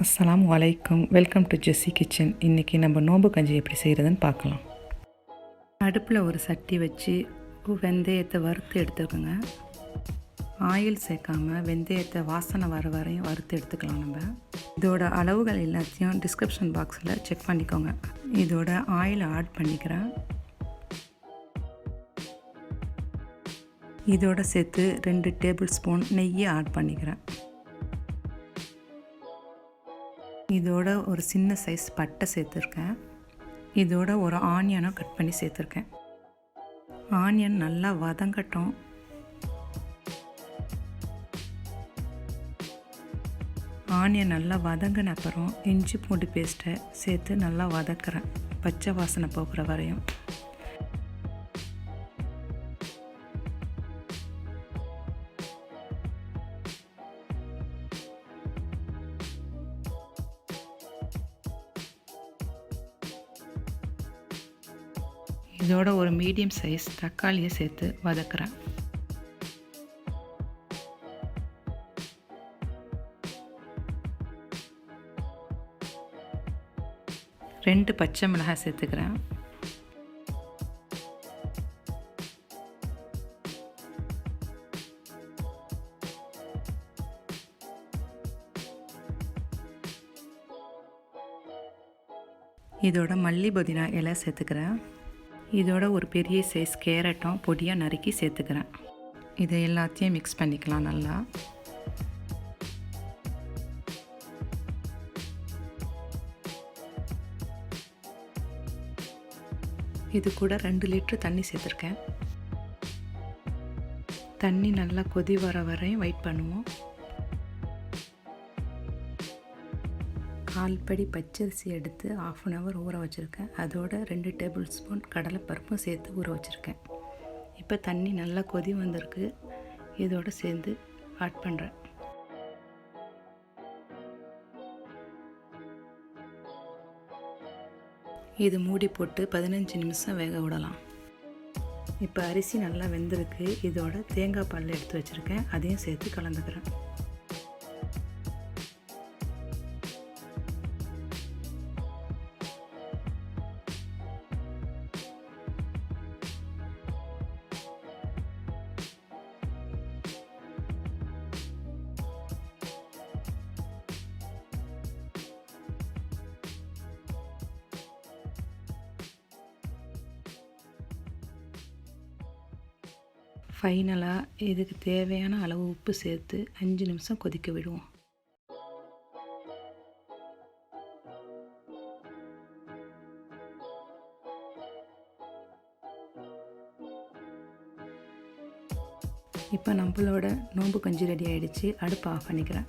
அஸ்ஸலாமு அலைக்கும். Welcome to Jessy kitchen. இன்றைக்கி நம்ம நோம்பு கஞ்சி எப்படி செய்கிறதுன்னு பார்க்கலாம். அடுப்பில் ஒரு சட்டி வச்சு வெந்தயத்தை வறுத்து எடுத்துக்கோங்க. ஆயில் சேர்க்காமல் வெந்தயத்தை வாசனை வர வரையும் வறுத்து எடுத்துக்கலாம். நம்ம இதோட அளவுகள் எல்லாத்தையும் டிஸ்கிரிப்ஷன் பாக்ஸில் செக் பண்ணிக்கோங்க. இதோட ஆயில் ஆட் பண்ணிக்கிறேன். இதோட சேர்த்து 2 டேபிள் ஸ்பூன் நெய்யை ஆட் பண்ணிக்கிறேன். இதோட ஒரு சின்ன சைஸ் பட்டை சேர்த்துருக்கேன். இதோட ஒரு ஆனியனை கட் பண்ணி சேர்த்துருக்கேன். ஆனியன் நல்லா வதங்கட்டும். ஆனியன் நல்லா வதங்கின அப்புறம் இஞ்சி பூண்டு பேஸ்ட்டை சேர்த்து நல்லா வதக்குறேன், பச்சை வாசனை போகிற வரையும். இதோட ஒரு மீடியம் சைஸ் தக்காளியை சேர்த்து வதக்குறேன். ரெண்டு பச்சை மிளகாய் சேர்த்துக்கிறேன். இதோட மல்லி புதினா இலை சேர்த்துக்கிறேன். இதோட ஒரு பெரிய சைஸ் கேரட்டும் பொடியாக நறுக்கி சேர்த்துக்கிறேன். இதை எல்லாத்தையும் மிக்ஸ் பண்ணிக்கலாம் நல்லா. இது கூட 2 லிட்டர் தண்ணி சேர்த்துருக்கேன். தண்ணி நல்லா கொதி வர வரையும் வெயிட் பண்ணுவோம். 1/4 படி பச்சரிசி எடுத்து 1/2 hour ஊற வச்சுருக்கேன். அதோட 2 டேபிள் ஸ்பூன் கடலைப்பருப்பும் சேர்த்து ஊற வச்சுருக்கேன். இப்போ தண்ணி நல்லா கொதி வந்திருக்கு. இதோடு சேர்ந்து ஆட் பண்ணுறேன். இது மூடி போட்டு 15 நிமிஷம் வேக விடலாம். இப்போ அரிசி நல்லா வெந்திருக்கு. இதோட தேங்காய் பால் எடுத்து வச்சுருக்கேன், அதையும் சேர்த்து கலந்துக்கிறேன். ஃபைனலாக இதுக்கு தேவையான அளவு உப்பு சேர்த்து 5 நிமிஷம் கொதிக்க விடுவோம். இப்போ நம்மளோட நோம்பு கஞ்சி ரெடி ஆகிடுச்சு. அடுப்பு ஆஃப் பண்ணிக்கிறேன்.